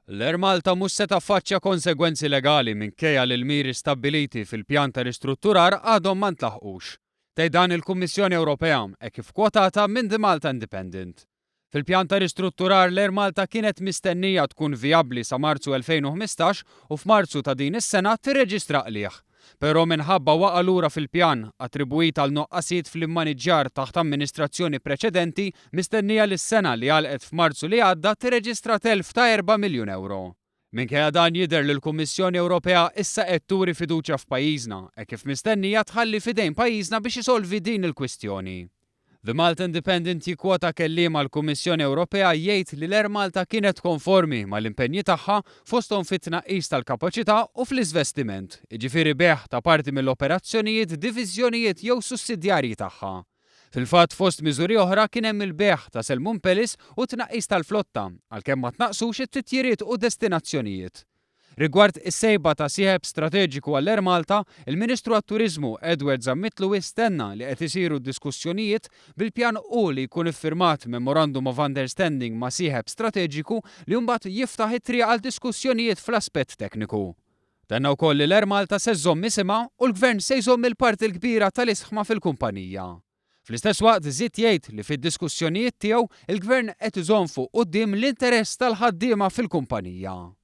L-Air Malta mhux se taffaċċja konsegwenzi legali minkejja li l-miri stabbiliti fil-pjan ta' ristrutturar għadhom ma ntlaħqux. Tgħid il-Kummissjoni Ewropea hekk kif kwotata minn The Malta Independent. Fil-pjan ta' ristrutturar l-Air Malta kienet mistennija tkun vijabbli sa Marzu 2015 u f'Marzu ta' din is-sena tirreġistra qlieħ. Però minħabba waqa' lura fil-pjan attribwit għal noqqasijiet fl-immaniġġjar taħt amministrazzjoni preċedenti, mistennija lis-sena li għalqet f'Marzu li għadda tirreġistra telf ta' 4 miljun euro. Minkejja dan jidher li l-Kummissjoni Ewropea issa qed turi fiduċja f'pajjiżna hekk kif mistennija tħalli fidejn pajjiżna biex isolvi din il-kwistjoni. The Malta Independent jikkwota kelliema l-Kummissjoni Ewropea jgħid li l-Air Malta kienet konformi mal-impenji tagħha fosthom fit-tnaqqis tal-kapaċità u fl-iżvestiment, jiġifieri beħ ta' parti mill-operazzjonijiet, diviżjonijiet jew sussidjarji tagħha. Fil-fatt fost miżuri oħra kien hemm il-beħ ta' Selmun Pelis u tnaqqis tal-flotta, għalkemm ma tnaqsux it-titjiriet u destinazzjonijiet. Rigward is-sejba ta' sieħeb strateġiku għall-Air Malta, il-Ministru għat-Turiżmu Edward Zammitlu istenna li qed isiru diskussjonijiet bil-pjan u li jkun iffirmat Memorandum of Understanding ma' sieħeb strateġiku li mbagħad jiftaħ it-triq għal diskussjonijiet fl-aspett tekniku. Tenna wkoll li l-Air Malta se żżomm isimha u l-Gvern se jżomm il-parti l-kbira tal-isħma fil-kumpanija. Fl-istess waqt żied jgħid li fid-diskussjonijiet tiegħu il-Gvern qed iżomm fuq quddiem l-interess tal-ħaddiema fil-kumpanija.